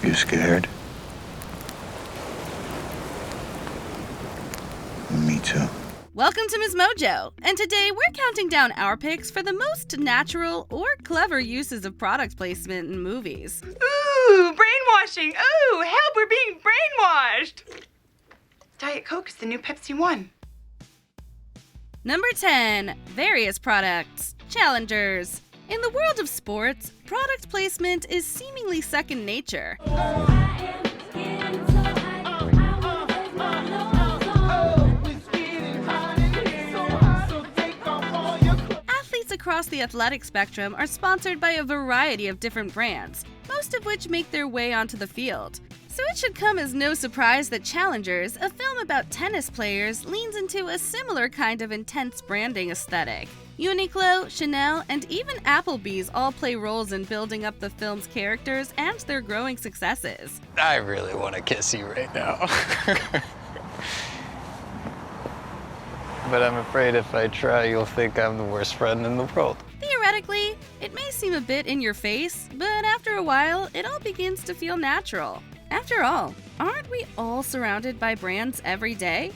You scared? Me too. Welcome to MsMojo, and today we're counting down our picks for the most natural or clever uses of product placement in movies. Ooh, brainwashing! Ooh, help, we're being brainwashed! Diet Coke is the new Pepsi One. Number 10. Various products. Challengers. In the world of sports, product placement is seemingly second nature. Athletes across the athletic spectrum are sponsored by a variety of different brands, most of which make their way onto the field. So it should come as no surprise that Challengers, a film about tennis players, leans into a similar kind of intense branding aesthetic. Uniqlo, Chanel, and even Applebee's all play roles in building up the film's characters and their growing successes. I really want to kiss you right now. But I'm afraid if I try, you'll think I'm the worst friend in the world. Theoretically, it may seem a bit in your face, but after a while, it all begins to feel natural. After all, aren't we all surrounded by brands every day?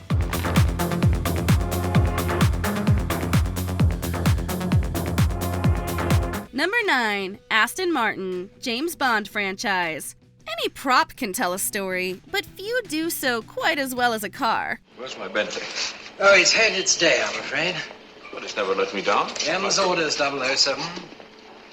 Number 9. Aston Martin, James Bond franchise. Any prop can tell a story, but few do so quite as well as a car. Where's my Bentley? Oh, it's had its day, I'm afraid. Well, it's never let me down. M's orders, 007.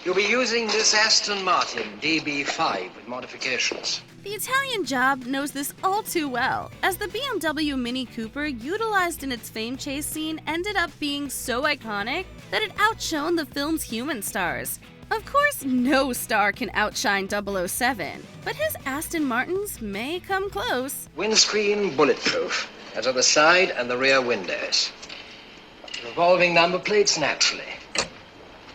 You'll be using this Aston Martin DB5 with modifications. The Italian job knows this all too well, as the BMW Mini Cooper utilized in its fame chase scene ended up being so iconic that it outshone the film's human stars. Of course, no star can outshine 007, but his Aston Martins may come close. Windscreen bulletproof, as are the side and the rear windows. Revolving number plates, naturally.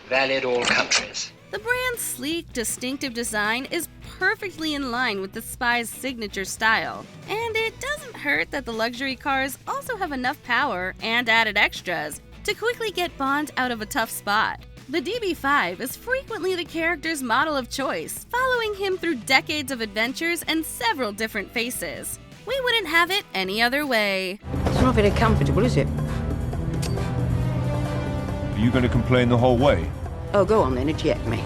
Valid all countries. The brand's sleek, distinctive design is perfectly in line with the Spy's signature style. And it doesn't hurt that the luxury cars also have enough power and added extras to quickly get Bond out of a tough spot. The DB5 is frequently the character's model of choice, following him through decades of adventures and several different faces. We wouldn't have it any other way. It's not very comfortable, is it? Are you going to complain the whole way? Oh, go on then, eject me.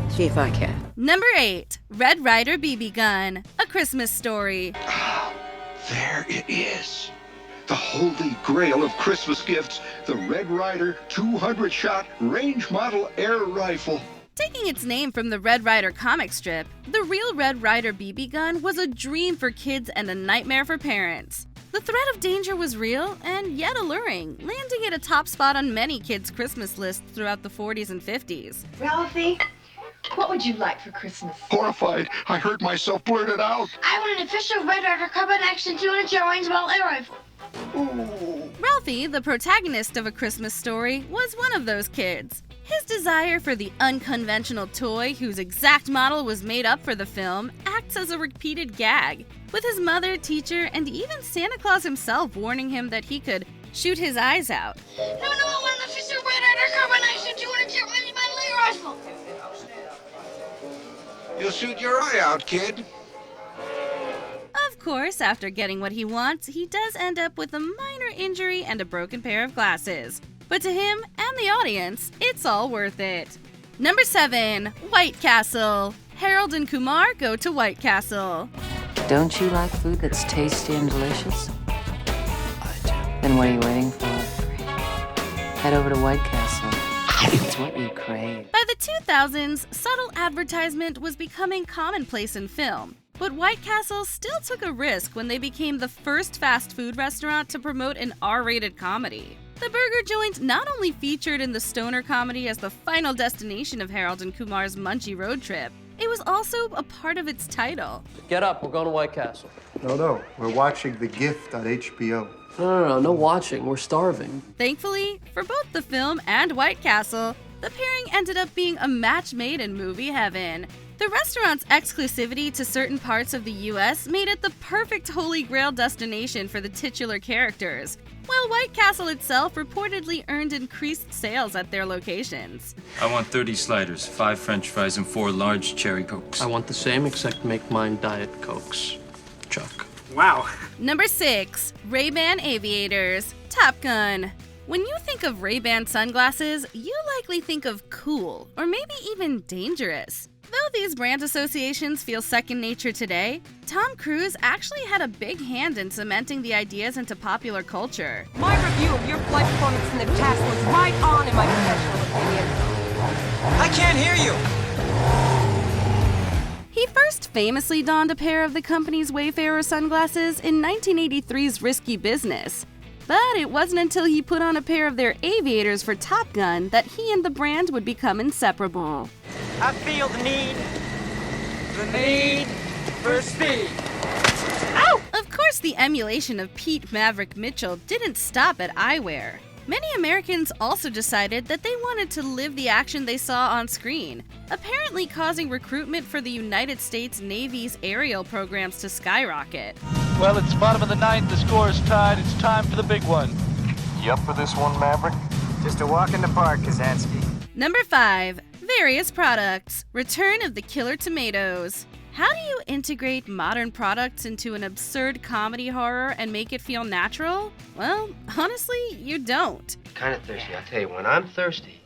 See if I can. Number 8. Red Ryder BB Gun, A Christmas Story. There it is. The holy grail of Christmas gifts, the Red Ryder 200-shot range model air rifle. Taking its name from the Red Ryder comic strip, the real Red Ryder BB gun was a dream for kids and a nightmare for parents. The threat of danger was real and yet alluring, landing at a top spot on many kids' Christmas lists throughout the 40s and 50s. Ralphie, what would you like for Christmas? Horrified, I heard myself blurt it out. I want an official Red Ryder Carbine Action 200-shot range model air rifle. Ooh. Ralphie, the protagonist of A Christmas Story, was one of those kids. His desire for the unconventional toy, whose exact model was made up for the film, acts as a repeated gag, with his mother, teacher, and even Santa Claus himself warning him that he could shoot his eyes out. No, I want an official Red Ryder Carbine Action 200-shot range model air rifle. You'll shoot your eye out, kid. Of course, after getting what he wants, he does end up with a minor injury and a broken pair of glasses. But to him and the audience, it's all worth it. Number 7. White Castle. Harold and Kumar go to White Castle. Don't you like food that's tasty and delicious? I do. Then what are you waiting for? Head over to White Castle. It's what you crave. By the 2000s, subtle advertisement was becoming commonplace in film. But White Castle still took a risk when they became the first fast food restaurant to promote an R-rated comedy. The burger joint not only featured in the stoner comedy as the final destination of Harold and Kumar's Munchie road trip, it was also a part of its title. Get up, we're going to White Castle. No, we're watching The Gift on HBO. No watching, we're starving. Thankfully, for both the film and White Castle, the pairing ended up being a match made in movie heaven. The restaurant's exclusivity to certain parts of the US made it the perfect holy grail destination for the titular characters, while White Castle itself reportedly earned increased sales at their locations. I want 30 sliders, 5 French fries, and 4 large cherry Cokes. I want the same, except make mine Diet Cokes. Chuck. Wow. Number 6. Ray-Ban Aviators. Top Gun. When you think of Ray-Ban sunglasses, you likely think of cool, or maybe even dangerous. Though these brand associations feel second nature today, Tom Cruise actually had a big hand in cementing the ideas into popular culture. My review of your flight performance in the test was right on in my professional opinion. I can't hear you. He first famously donned a pair of the company's Wayfarer sunglasses in 1983's Risky Business. But it wasn't until he put on a pair of their aviators for Top Gun that he and the brand would become inseparable. I feel the need for speed. Ow! Of course, the emulation of Pete Maverick Mitchell didn't stop at eyewear. Many Americans also decided that they wanted to live the action they saw on screen, apparently causing recruitment for the United States Navy's aerial programs to skyrocket. Well, it's bottom of the ninth, the score is tied, it's time for the big one. You up for this one, Maverick? Just a walk in the park, Kazansky. Number 5. Various products. Return of the Killer Tomatoes. How do you integrate modern products into an absurd comedy horror and make it feel natural? Well, honestly, you don't. Kind of thirsty, I'll tell you. When I'm thirsty,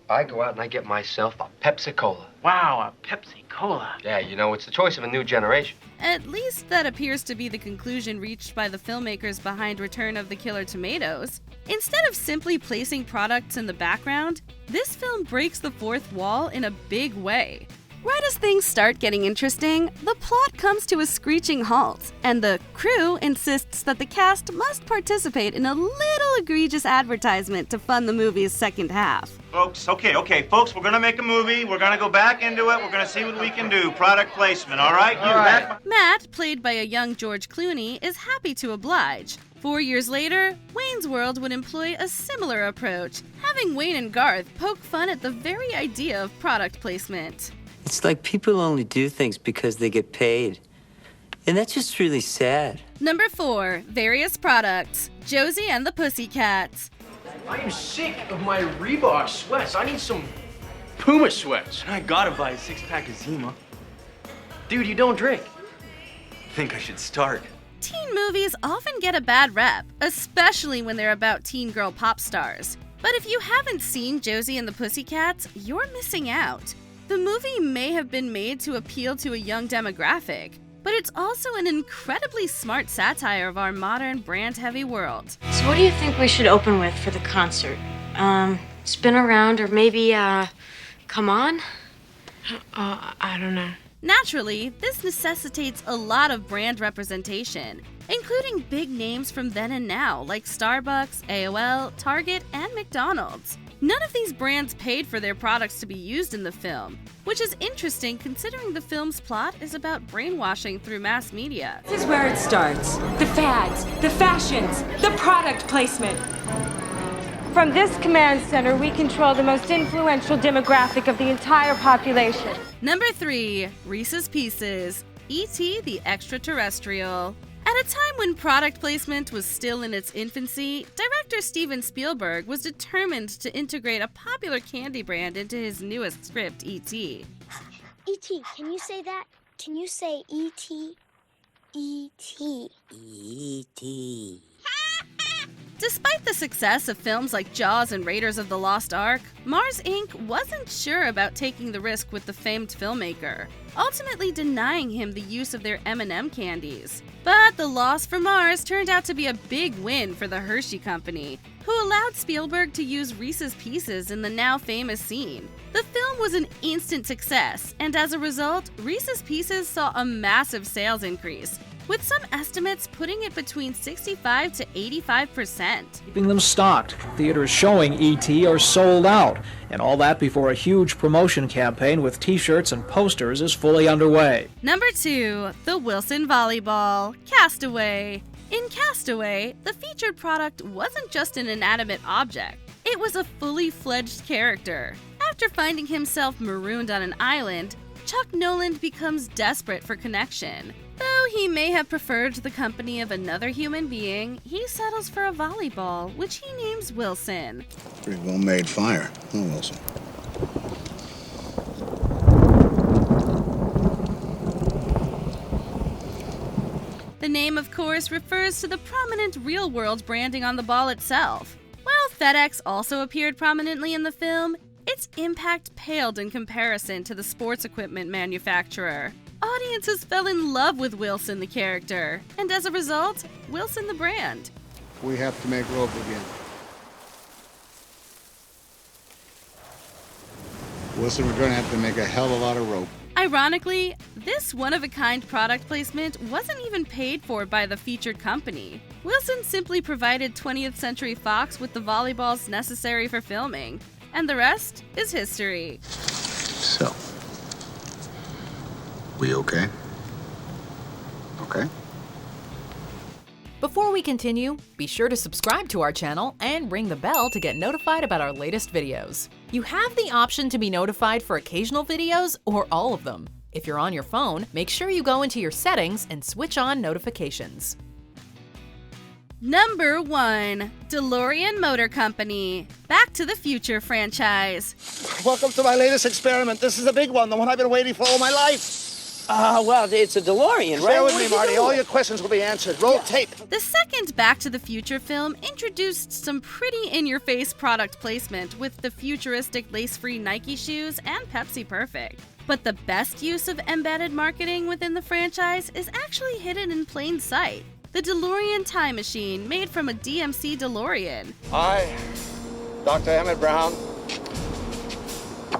I go out and I get myself a Pepsi-Cola. Wow, a Pepsi-Cola. Yeah, you know, it's the choice of a new generation. At least that appears to be the conclusion reached by the filmmakers behind Return of the Killer Tomatoes. Instead of simply placing products in the background, this film breaks the fourth wall in a big way. Right as things start getting interesting, the plot comes to a screeching halt, and the crew insists that the cast must participate in a little egregious advertisement to fund the movie's second half. Folks, okay, folks, we're gonna make a movie, we're gonna go back into it, we're gonna see what we can do. Product placement, all right? All right. Matt, played by a young George Clooney, is happy to oblige. 4 years later, Wayne's World would employ a similar approach, having Wayne and Garth poke fun at the very idea of product placement. It's like people only do things because they get paid. And that's just really sad. Number 4. Various products. Josie and the Pussycats. I am sick of my Reebok sweats. I need some Puma sweats. I gotta buy a 6-pack of Zima. Dude, you don't drink. Think I should start. Teen movies often get a bad rep, especially when they're about teen girl pop stars. But if you haven't seen Josie and the Pussycats, you're missing out. The movie may have been made to appeal to a young demographic, but it's also an incredibly smart satire of our modern brand-heavy world. So what do you think we should open with for the concert? Spin Around or maybe, Come On? I don't know. Naturally, this necessitates a lot of brand representation, including big names from then and now like Starbucks, AOL, Target, and McDonald's. None of these brands paid for their products to be used in the film, which is interesting considering the film's plot is about brainwashing through mass media. This is where it starts. The fads, the fashions, the product placement. From this command center, we control the most influential demographic of the entire population. Number 3. Reese's Pieces. E.T. the Extraterrestrial. At a time when product placement was still in its infancy, director Steven Spielberg was determined to integrate a popular candy brand into his newest script, E.T. E.T., can you say that? Can you say E.T.? E.T. E.T. Despite the success of films like Jaws and Raiders of the Lost Ark, Mars Inc. wasn't sure about taking the risk with the famed filmmaker, ultimately denying him the use of their M&M candies. But the loss for Mars turned out to be a big win for the Hershey Company, who allowed Spielberg to use Reese's Pieces in the now famous scene. The film was an instant success, and as a result, Reese's Pieces saw a massive sales increase, with some estimates putting it between 65 to 85%. Keeping them stocked, theaters showing E.T. are sold out, and all that before a huge promotion campaign with t-shirts and posters is fully underway. Number 2. The Wilson Volleyball. Castaway. In Castaway, the featured product wasn't just an inanimate object, it was a fully fledged character. After finding himself marooned on an island, Chuck Noland becomes desperate for connection. Though he may have preferred the company of another human being, he settles for a volleyball, which he names Wilson. Pretty well-made fire, huh, Wilson? The name, of course, refers to the prominent real-world branding on the ball itself. While FedEx also appeared prominently in the film, its impact paled in comparison to the sports equipment manufacturer. Audiences fell in love with Wilson the character, and as a result, Wilson the brand. We have to make rope again. Wilson, we're going to have to make a hell of a lot of rope. Ironically, this one-of-a-kind product placement wasn't even paid for by the featured company. Wilson simply provided 20th Century Fox with the volleyballs necessary for filming, and the rest is history. So, we okay? Okay? Before we continue, be sure to subscribe to our channel and ring the bell to get notified about our latest videos. You have the option to be notified for occasional videos or all of them. If you're on your phone, make sure you go into your settings and switch on notifications. Number 1. DeLorean Motor Company. Back to the Future franchise. Welcome to my latest experiment. This is the big one, the one I've been waiting for all my life. Well, it's a DeLorean, right? Bear with me, Marty. All your questions will be answered. Roll tape. The second Back to the Future film introduced some pretty in-your-face product placement with the futuristic lace-free Nike shoes and Pepsi Perfect. But the best use of embedded marketing within the franchise is actually hidden in plain sight. The DeLorean time machine made from a DMC DeLorean. I, Dr. Emmett Brown,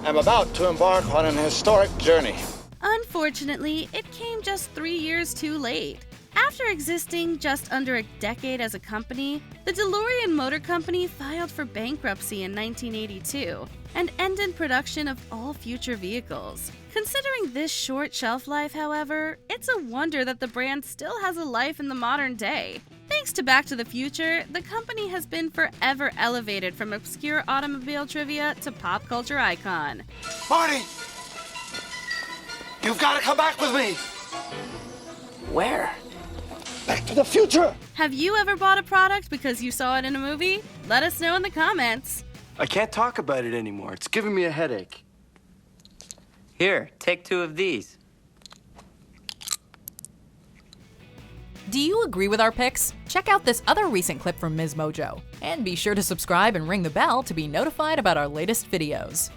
am about to embark on an historic journey. Unfortunately, it came just 3 years too late. After existing just under a decade as a company, the DeLorean Motor Company filed for bankruptcy in 1982 and ended production of all future vehicles. Considering this short shelf life, however, it's a wonder that the brand still has a life in the modern day. Thanks to Back to the Future, the company has been forever elevated from obscure automobile trivia to pop culture icon. Marty! You've got to come back with me! Where? Back to the future! Have you ever bought a product because you saw it in a movie? Let us know in the comments. I can't talk about it anymore. It's giving me a headache. Here, take 2 of these. Do you agree with our picks? Check out this other recent clip from MsMojo. And be sure to subscribe and ring the bell to be notified about our latest videos.